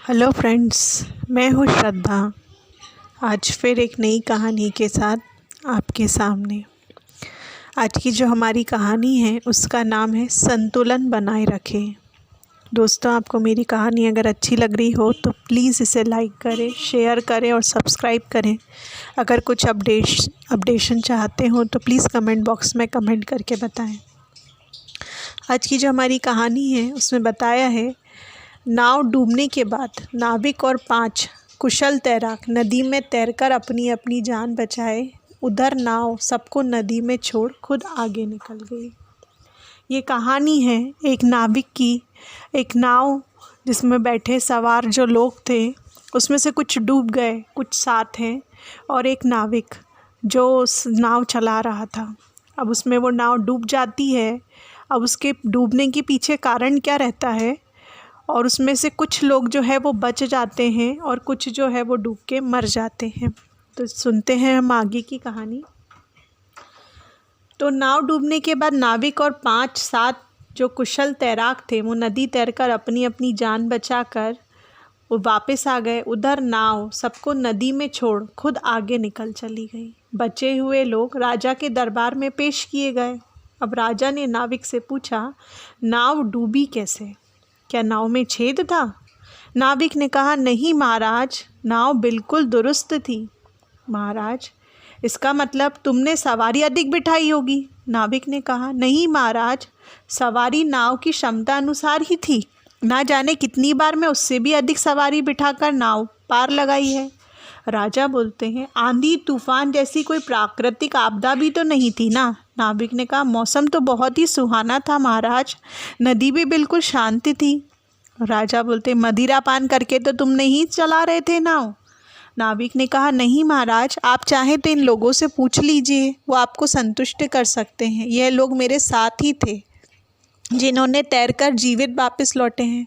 Hello friends, मैं हूँ श्रद्धा। आज फिर एक नई कहानी के साथ आपके सामने। आज की जो हमारी कहानी है उसका नाम है संतुलन बनाए रखें। दोस्तों, आपको मेरी कहानी अगर अच्छी लग रही हो तो प्लीज़ इसे लाइक करें, शेयर करें और सब्सक्राइब करें। अगर कुछ अपडेशन चाहते हो तो प्लीज़ कमेंट बॉक्स में कमेंट करके बताएं। आज की जो हमारी कहानी है उसमें बताया है, नाव डूबने के बाद नाविक और 5 कुशल तैराक नदी में तैरकर अपनी अपनी जान बचाए। उधर नाव सबको नदी में छोड़ खुद आगे निकल गई। ये कहानी है एक नाविक की। एक नाव जिसमें बैठे सवार जो लोग थे उसमें से कुछ डूब गए, कुछ साथ हैं, और एक नाविक जो उस नाव चला रहा था। अब उसमें वो नाव डूब जाती है। अब उसके डूबने के पीछे कारण क्या रहता है, और उसमें से कुछ लोग जो है वो बच जाते हैं और कुछ जो है वो डूब के मर जाते हैं। तो सुनते हैं हम आगे की कहानी। तो नाव डूबने के बाद नाविक और 5-7 जो कुशल तैराक थे वो नदी तैरकर अपनी अपनी जान बचाकर वो वापस आ गए। उधर नाव सबको नदी में छोड़ खुद आगे निकल चली गई। बचे हुए लोग राजा के दरबार में पेश किए गए। अब राजा ने नाविक से पूछा, नाव डूबी कैसे? क्या नाव में छेद था? नाविक ने कहा, नहीं महाराज, नाव बिल्कुल दुरुस्त थी। महाराज, इसका मतलब तुमने सवारी अधिक बिठाई होगी। नाविक ने कहा, नहीं महाराज, सवारी नाव की क्षमता अनुसार ही थी। ना जाने कितनी बार मैं उससे भी अधिक सवारी बिठाकर नाव पार लगाई है। राजा बोलते हैं, आंधी तूफान जैसी कोई प्राकृतिक आपदा भी तो नहीं थी ना? नाविक ने कहा, मौसम तो बहुत ही सुहाना था महाराज, नदी भी बिल्कुल शांत थी। राजा बोलते, मदिरा पान करके तो तुम नहीं चला रहे थे नाव? नाविक ने कहा, नहीं महाराज, आप चाहें तो इन लोगों से पूछ लीजिए, वो आपको संतुष्ट कर सकते हैं। यह लोग मेरे साथ ही थे जिन्होंने तैरकर जीवित वापस लौटे हैं।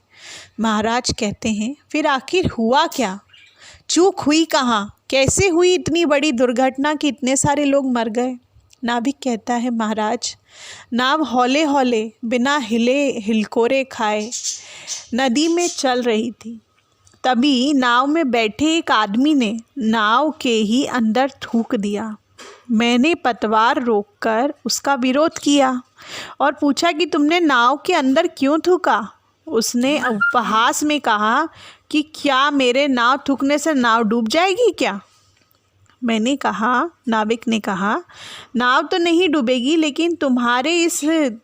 महाराज कहते हैं, फिर आखिर हुआ क्या? चूक हुई कहाँ? कैसे हुई इतनी बड़ी दुर्घटना कि इतने सारे लोग मर गए? नाविक कहता है, महाराज, नाव हौले हौले बिना हिले हिलकोरे खाए नदी में चल रही थी। तभी नाव में बैठे एक आदमी ने नाव के ही अंदर थूक दिया। मैंने पतवार रोककर उसका विरोध किया और पूछा कि तुमने नाव के अंदर क्यों थूका? उसने उपहास में कहा कि क्या मेरे नाव थूकने से नाव डूब जाएगी क्या? मैंने कहा, नाविक ने कहा, नाव तो नहीं डूबेगी, लेकिन तुम्हारे इस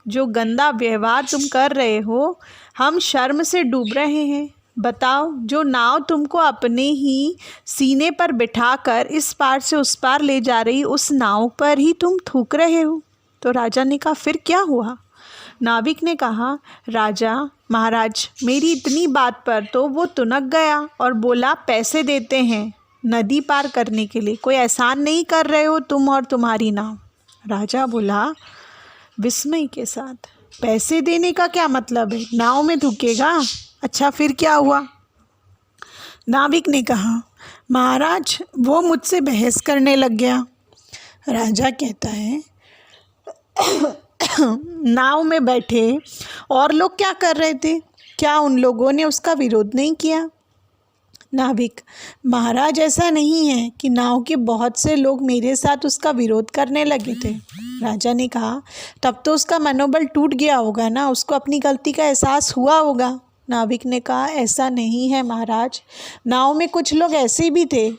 जो गंदा व्यवहार तुम कर रहे हो, हम शर्म से डूब रहे हैं। बताओ, जो नाव तुमको अपने ही सीने पर बिठाकर इस पार से उस पार ले जा रही, उस नाव पर ही तुम थूक रहे हो। तो राजा ने कहा, फिर क्या हुआ? नाविक ने कहा, राजा महाराज, मेरी इतनी बात पर तो वो तुनक गया और बोला, पैसे देते हैं नदी पार करने के लिए, कोई एहसान नहीं कर रहे हो तुम और तुम्हारी नाव। राजा बोला विस्मय के साथ, पैसे देने का क्या मतलब है? नाव में थूकेगा? अच्छा, फिर क्या हुआ? नाविक ने कहा, महाराज, वो मुझसे बहस करने लग गया। राजा कहता है, नाव में बैठे और लोग क्या कर रहे थे? क्या उन लोगों ने उसका विरोध नहीं किया? नाविक, महाराज, ऐसा नहीं है कि नाव के बहुत से लोग मेरे साथ उसका विरोध करने लगे थे। राजा ने कहा, तब तो उसका मनोबल टूट गया होगा ना, उसको अपनी गलती का एहसास हुआ होगा। नाविक ने कहा, ऐसा नहीं है महाराज, नाव में कुछ लोग ऐसे भी थे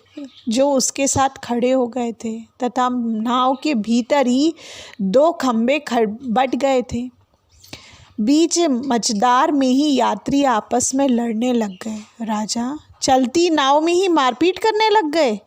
जो उसके साथ खड़े हो गए थे तथा नाव के भीतर ही 2 खंबे बट गए थे। बीच मझदार में ही यात्री आपस में लड़ने लग गए। राजा, चलती नाव में ही मारपीट करने लग गए?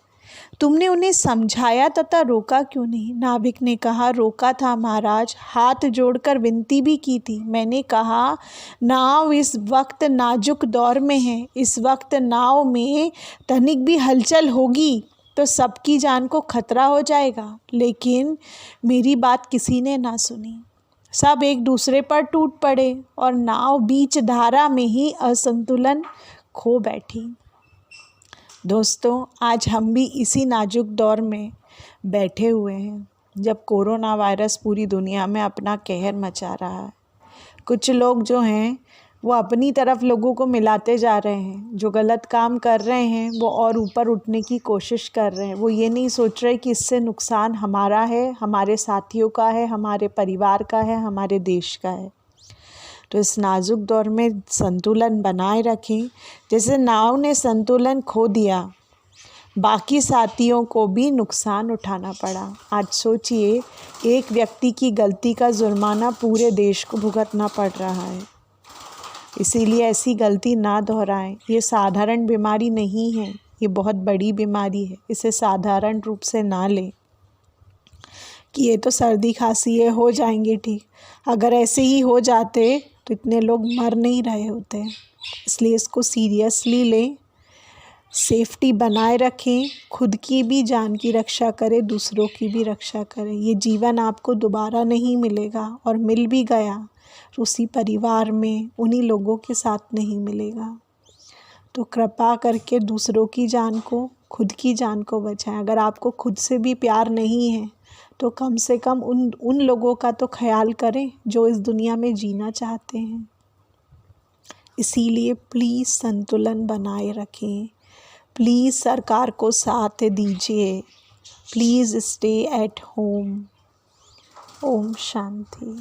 तुमने उन्हें समझाया तथा रोका क्यों नहीं? नाविक ने कहा, रोका था महाराज, हाथ जोड़कर विनती भी की थी। मैंने कहा, नाव इस वक्त नाजुक दौर में है, इस वक्त नाव में तनिक भी हलचल होगी तो सबकी जान को खतरा हो जाएगा। लेकिन मेरी बात किसी ने ना सुनी। सब एक दूसरे पर टूट पड़े और नाव बीच धारा में ही असंतुलन खो बैठी। दोस्तों, आज हम भी इसी नाजुक दौर में बैठे हुए हैं जब कोरोना वायरस पूरी दुनिया में अपना कहर मचा रहा है। कुछ लोग जो हैं वो अपनी तरफ लोगों को मिलाते जा रहे हैं। जो गलत काम कर रहे हैं वो और ऊपर उठने की कोशिश कर रहे हैं। वो ये नहीं सोच रहे कि इससे नुकसान हमारा है, हमारे साथियों का है, हमारे परिवार का है, हमारे देश का है। तो इस नाजुक दौर में संतुलन बनाए रखें। जैसे नाव ने संतुलन खो दिया, बाकी साथियों को भी नुकसान उठाना पड़ा। आज सोचिए, एक व्यक्ति की गलती का जुर्माना पूरे देश को भुगतना पड़ रहा है। इसीलिए ऐसी गलती ना दोहराएं। ये साधारण बीमारी नहीं है, ये बहुत बड़ी बीमारी है। इसे साधारण रूप से ना लें कि ये तो सर्दी खांसी है, हो जाएंगे ठीक। अगर ऐसे ही हो जाते तो इतने लोग मर नहीं रहे होते। इसलिए इसको सीरियसली लें, सेफ्टी बनाए रखें, खुद की भी जान की रक्षा करें, दूसरों की भी रक्षा करें। ये जीवन आपको दोबारा नहीं मिलेगा, और मिल भी गया उसी परिवार में उन्हीं लोगों के साथ नहीं मिलेगा। तो कृपा करके दूसरों की जान को, खुद की जान को बचाएं। अगर आपको खुद से भी प्यार नहीं है तो कम से कम उन लोगों का तो ख्याल करें जो इस दुनिया में जीना चाहते हैं। इसीलिए प्लीज़ संतुलन बनाए रखें। प्लीज़ सरकार को साथ दीजिए। Please stay at home. Om Shanti.